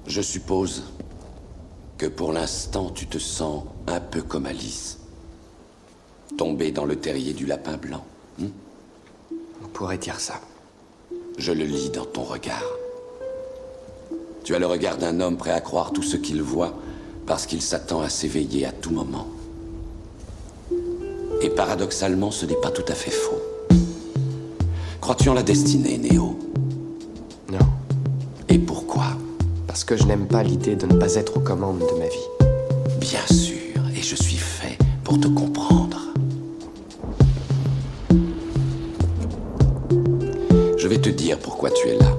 Je suppose que pour l'instant, tu te sens un peu comme Alice. Tombée dans le terrier du lapin blanc. On pourrait dire ça. Je le lis dans ton regard. Tu as le regard d'un homme prêt à croire tout ce qu'il voit parce qu'il s'attend à s'éveiller à tout moment. Et paradoxalement, ce n'est pas tout à fait faux. Crois-tu en la destinée, Néo? Non. Et pourquoi? Parce que je n'aime pas l'idée de ne pas être aux commandes de ma vie. Bien sûr, et je suis fait pour te comprendre. Je vais te dire pourquoi tu es là.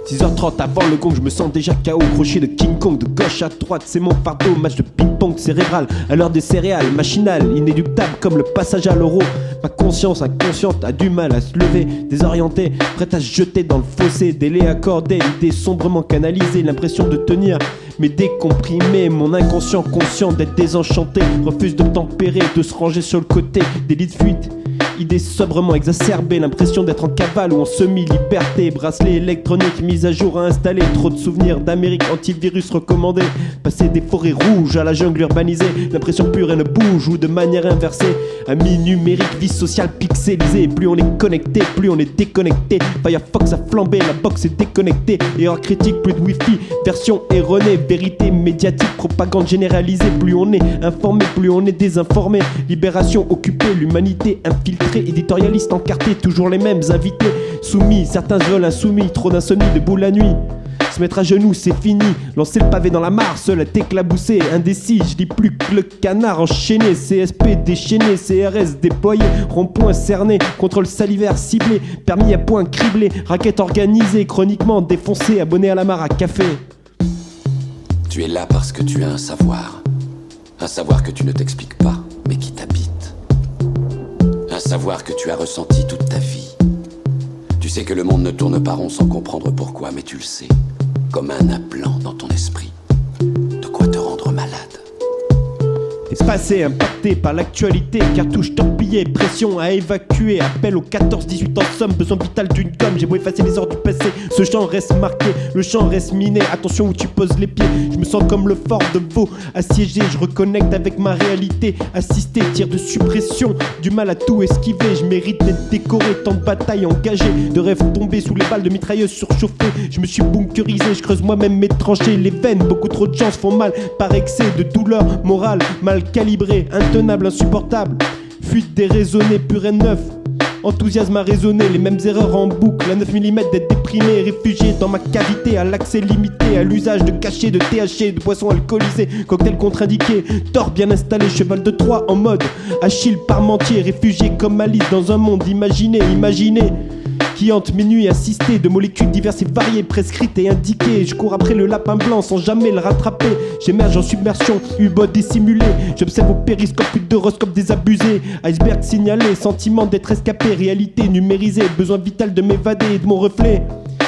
6h30 avant le gong, je me sens déjà KO, crochet de King Kong, de gauche à droite, c'est mon fardeau, match de ping-pong cérébral, à l'heure des céréales, machinal, inéluctable comme le passage à l'euro. Ma conscience inconsciente a du mal à se lever, désorientée, prête à se jeter dans le fossé, délai accordé, l'idée sombrement canalisée, l'impression de tenir, mais décomprimé, mon inconscient conscient d'être désenchanté, refuse de tempérer, de se ranger sur le côté, délit de fuite. Idée sobrement exacerbée, l'impression d'être en cavale ou en semi-liberté. Bracelet électronique, mise à jour à installer. Trop de souvenirs d'Amérique, antivirus recommandé. Passer des forêts rouges à la jungle urbanisée. L'impression pure et ne bouge ou de manière inversée. Amis numériques, vie sociale pixelisée. Plus on est connecté, plus on est déconnecté. Firefox a flambé, la box est déconnectée. Erreur critique, plus de wifi, version erronée. Vérité médiatique, propagande généralisée. Plus on est informé, plus on est désinformé. Libération occupée, l'humanité infiltrée. Éditorialiste encarté, toujours les mêmes invités soumis, certains veulent insoumis, trop d'insomnie debout la nuit. Se mettre à genoux, c'est fini. Lancer le pavé dans la mare, seul à t'éclabousser. Indécis, je lis plus que le canard enchaîné. CSP déchaîné, CRS déployé. Rond-point cerné, contrôle salivaire ciblé. Permis à point criblé, raquette organisée. Chroniquement défoncé, abonné à la mare à café. Tu es là parce que tu as un savoir. Un savoir que tu ne t'expliques pas, mais qui t'habite. Un savoir que tu as ressenti toute ta vie. Tu sais que le monde ne tourne pas rond sans comprendre pourquoi, mais tu le sais. Comme un implant dans ton esprit. De quoi te rendre malade. Espacé, impacté par l'actualité, cartouche torpillée, pression à évacuer, appel aux 14-18 ans somme, besoin vital d'une gomme, j'ai beau effacer les heures du passé, ce champ reste marqué, le champ reste miné, attention où tu poses les pieds, je me sens comme le fort de Vaux, assiégé, je reconnecte avec ma réalité, assisté, tir de suppression, du mal à tout esquiver, je mérite d'être décoré, tant de batailles engagées, de rêves tombés sous les balles de mitrailleuses surchauffées, je me suis bunkerisé, je creuse moi-même mes tranchées, les veines, beaucoup trop de gens se font mal, par excès de douleur morale, mal calibré, intenable, insupportable. Fuite déraisonnée, pur et neuf. Enthousiasme à raisonner, les mêmes erreurs en boucle. À 9 mm d'être déprimé, réfugié dans ma cavité. À l'accès limité, à l'usage de cachets, de THC, de boissons alcoolisées. Cocktail contre-indiqué, tort bien installé, cheval de Troie en mode Achille Parmentier, réfugié comme Alice dans un monde imaginé, qui hante mes nuits assistées de molécules diverses et variées, prescrites et indiquées. Je cours après le lapin blanc sans jamais le rattraper. J'émerge en submersion, U-bot dissimulé. J'observe au périscope plus d'horoscope désabusé. Iceberg signalé, sentiment d'être escapé. Réalité numérisée, besoin vital de m'évader et de mon reflet.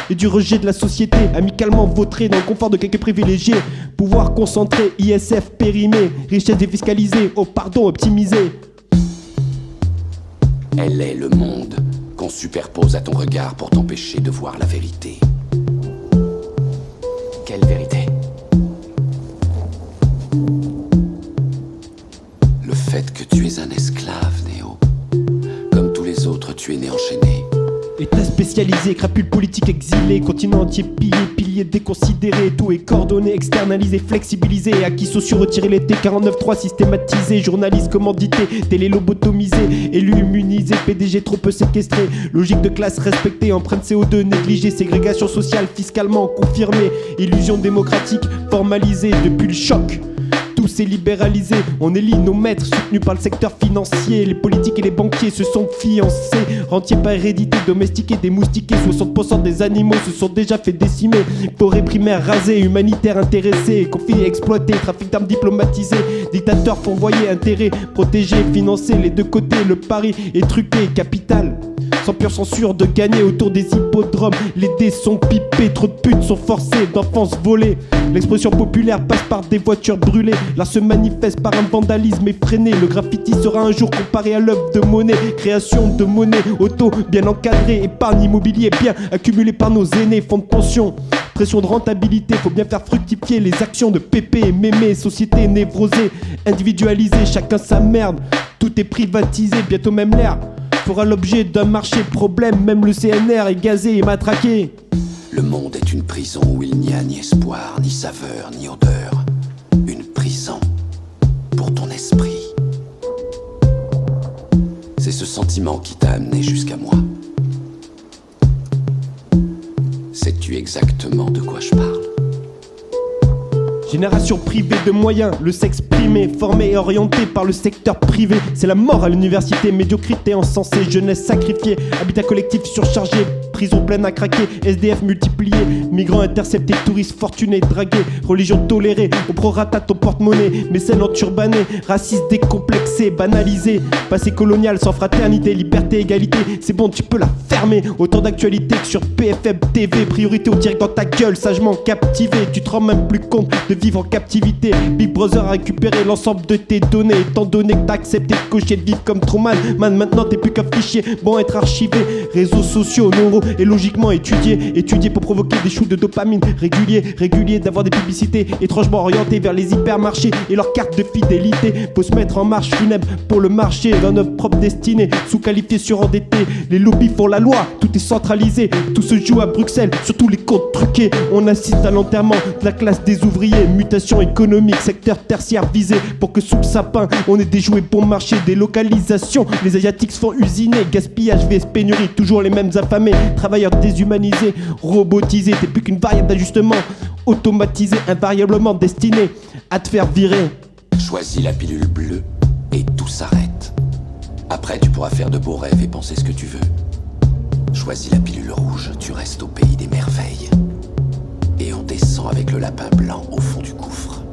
Et du rejet de la société, amicalement vautré dans le confort de quelques privilégiés. Pouvoir concentré, ISF périmé. Richesse défiscalisée, oh pardon optimisée. Elle est le monde qu'on superpose à ton regard pour t'empêcher de voir la vérité. Quelle vérité? Le fait que tu es un esclave, Néo. Comme tous les autres, tu es né enchaîné. État spécialisé, crapule politique exilé, continent entier pillé, pilier déconsidéré, tout est coordonné, externalisé, flexibilisé, acquis sociaux retirés l'été, 49.3 systématisé, journaliste commandité, télé lobotomisé, élu immunisé, PDG trop peu séquestré, logique de classe respectée, empreinte CO2 négligée, ségrégation sociale fiscalement confirmée, illusion démocratique formalisée depuis le choc. Tout s'est libéralisé, on élit nos maîtres soutenus par le secteur financier. Les politiques et les banquiers se sont fiancés. Rentiers par hérédité, domestiqués, démoustiqués. 60% des animaux se sont déjà fait décimer. Forêts primaires rasées, humanitaires intéressés. Conflits exploités, trafic d'armes diplomatisé. Dictateurs fourvoyés, intérêts protégés, financés. Les deux côtés, le pari est truqué, capital. Sans pure censure de gagner autour des hippodromes. Les dés sont pipés, trop de putes sont forcées, d'enfance volée. L'expression populaire passe par des voitures brûlées. L'art se manifeste par un vandalisme effréné. Le graffiti sera un jour comparé à l'œuvre de Monet. Création de monnaie auto bien encadrée. Épargne immobilier bien accumulée par nos aînés. Fonds de pension Pression de rentabilité, faut bien faire fructifier les actions de pépé, mémé, société névrosée, individualisée, chacun sa merde. Tout est privatisé, bientôt même l'air fera l'objet d'un marché problème, même le CNR est gazé et matraqué. Le monde est une prison où il n'y a ni espoir, ni saveur, ni odeur. Une prison pour ton esprit. C'est ce sentiment qui t'a amené jusqu'à moi. Sais-tu exactement de quoi je parle ? Génération privée de moyens, le sexe primé, formé et orienté par le secteur privé. C'est la mort à l'université, médiocrité encensée, jeunesse sacrifiée, habitat collectif surchargé, prison pleine à craquer, SDF multiplié, migrants interceptés, touristes fortunés, dragués, religion tolérée, au prorata ton porte-monnaie, mécènes enturbanés, racistes décomplexés, banalisés, passé colonial sans fraternité, liberté, égalité, c'est bon tu peux la fermer. Autant d'actualités que sur BFM TV, priorité au direct dans ta gueule, sagement captivé, tu te rends même plus compte de vivre en captivité. Big Brother a récupéré l'ensemble de tes données, étant donné que t'as accepté de cocher de vivre comme Truman. Man, maintenant t'es plus qu'un fichier, bon être archivé. Réseaux sociaux, neuro et logiquement étudié pour provoquer des shoots de dopamine régulier d'avoir des publicités étrangement orientées vers les hypermarchés et leurs cartes de fidélité. Faut se mettre en marche funèbre pour le marché dans notre propre destinée, sous-qualifié, surendetté. Les lobbies font la loi, tout est centralisé, tout se joue à Bruxelles, surtout les comptes truqués. On assiste à l'enterrement de la classe des ouvriers, mutation économique, secteur tertiaire visé pour que sous le sapin on ait des jouets bon marché, délocalisation. Les asiatiques se font usiner, gaspillage, vs pénurie, toujours les mêmes affamés, travailleurs déshumanisés, robotisés. T'es plus qu'une variable d'ajustement, automatisée, invariablement destinée à te faire virer. Choisis la pilule bleue et tout s'arrête. Après, tu pourras faire de beaux rêves et penser ce que tu veux. Choisis la pilule rouge, tu restes au pays des merveilles. Et on descend avec le lapin blanc au fond du gouffre.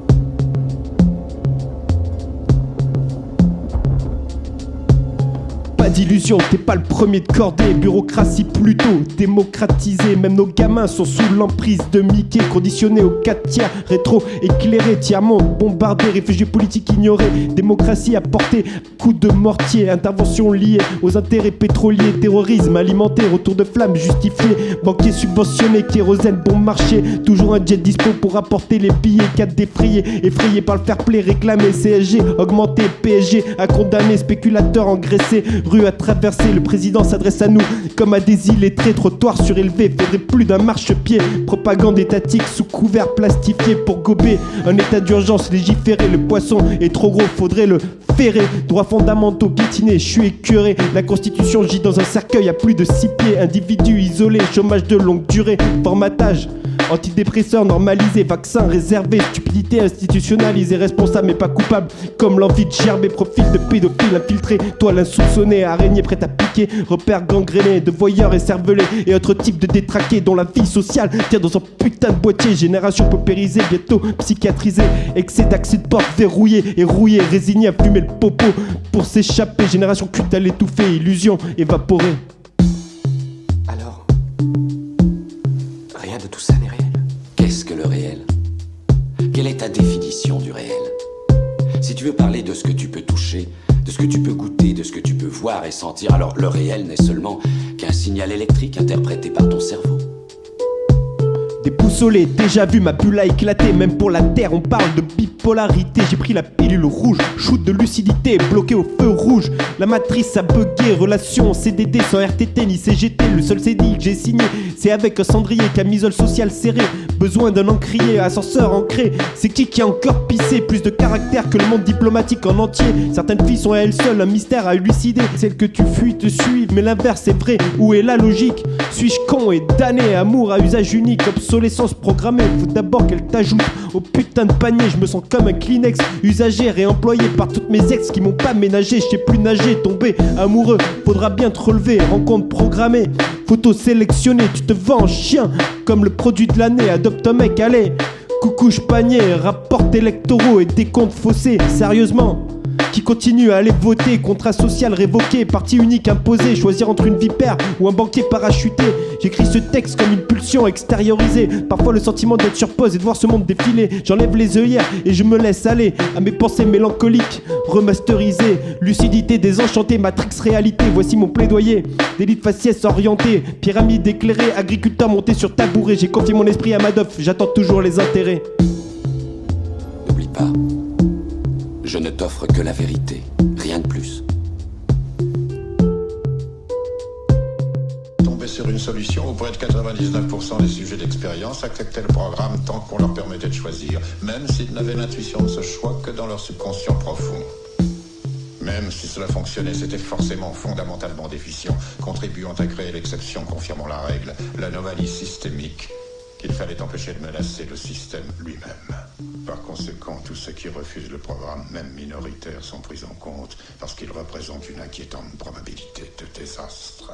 Pas d'illusion, t'es pas le premier de cordée. Bureaucratie plutôt démocratisée. Même nos gamins sont sous l'emprise de Mickey, conditionnés aux 4 tiers, rétro-éclairés, tiers-monde bombardés, réfugiés politiques ignorés. Démocratie à portée, coup de mortier, intervention liée aux intérêts pétroliers, terrorisme alimenté, retour de flamme justifié, banquiers subventionnés, kérosène bon marché, toujours un jet dispo pour apporter les billets, 4 défrayés, effrayés par le fair play, réclamé CSG, augmenté, PSG à condamner, spéculateurs engraissés, rue à traverser, le président s'adresse à nous comme à des illettrés, trottoirs surélevés, faudrait plus d'un marchepied, propagande étatique sous couvert plastifié pour gober, un état d'urgence légiféré, le poisson est trop gros, faudrait le ferrer, droits fondamentaux piétinés, je suis écœuré, la constitution gît dans un cercueil à plus de 6 pieds, individus isolés, chômage de longue durée, formatage, antidépresseurs normalisés, vaccins réservés, stupidité institutionnalisée, responsable mais pas coupable, comme l'envie de gerber, profil de pédophile infiltré, toile insoupçonnée, araignée prête à piquer, repères gangrénés de voyeurs et cervelés et autres types de détraqués dont la vie sociale tient dans son putain de boîtier, génération paupérisée, bientôt psychiatrisée, excès d'accès de porte verrouillé et rouillé, résigné à fumer le popo pour s'échapper, génération culte à l'étouffer, illusion évaporée. Alors, rien de tout ça n'est réel. Qu'est-ce que le réel ? Quelle est ta définition du réel ? Si tu veux parler de ce que tu peux toucher, de ce que tu peux goûter, de ce que tu peux voir et sentir, alors le réel n'est seulement qu'un signal électrique interprété par ton cerveau. Déboussolé, déjà vu, ma bulle a éclaté. Même pour la terre, on parle de bipolarité. J'ai pris la pilule rouge, shoot de lucidité, bloqué au feu rouge. La matrice a bugué, relation CDD sans RTT ni CGT. Le seul CDI que j'ai signé, c'est avec un cendrier, camisole sociale serrée. Besoin d'un encrier, ascenseur ancré. C'est qui a encore pissé plus de caractère que le monde diplomatique en entier. Certaines filles sont à elles seules un mystère à élucider. Celles que tu fuis te suivent, mais l'inverse est vrai. Où est la logique ? Suis-je con et damné ? Amour à usage unique, obsolescence programmée. Faut d'abord qu'elle t'ajoute au putain de panier. Je me sens comme un Kleenex usagé, réemployé par toutes mes ex qui m'ont pas ménagé. Je sais plus nager, tomber amoureux. Faudra bien te relever, rencontre programmée. Photo sélectionnée, tu te vends en chien comme le produit de l'année. Adopte un mec, allez. Coucouche panier, rapports électoraux et décomptes faussés. Sérieusement, qui continue à aller voter. Contrat social révoqué, parti unique imposé. Choisir entre une vipère ou un banquier parachuté. J'écris ce texte comme une pulsion extériorisée. Parfois le sentiment d'être sur pause et de voir ce monde défiler. J'enlève les œillères et je me laisse aller à mes pensées mélancoliques, remasterisées. Lucidité désenchantée, matrix réalité. Voici mon plaidoyer. D'élite faciès orientée, pyramide éclairée, agriculteur monté sur tabouret. J'ai confié mon esprit à Madoff, j'attends toujours les intérêts. N'oublie pas, je ne t'offre que la vérité, rien de plus. Tomber sur une solution où près de 99% des sujets d'expérience acceptaient le programme tant qu'on leur permettait de choisir, même s'ils n'avaient l'intuition de ce choix que dans leur subconscient profond. Même si cela fonctionnait, c'était forcément fondamentalement déficient, contribuant à créer l'exception confirmant la règle, l'anomalie systémique, qu'il fallait empêcher de menacer le système lui-même. Par conséquent, tous ceux qui refusent le programme, même minoritaire, sont pris en compte parce qu'ils représentent une inquiétante probabilité de désastre.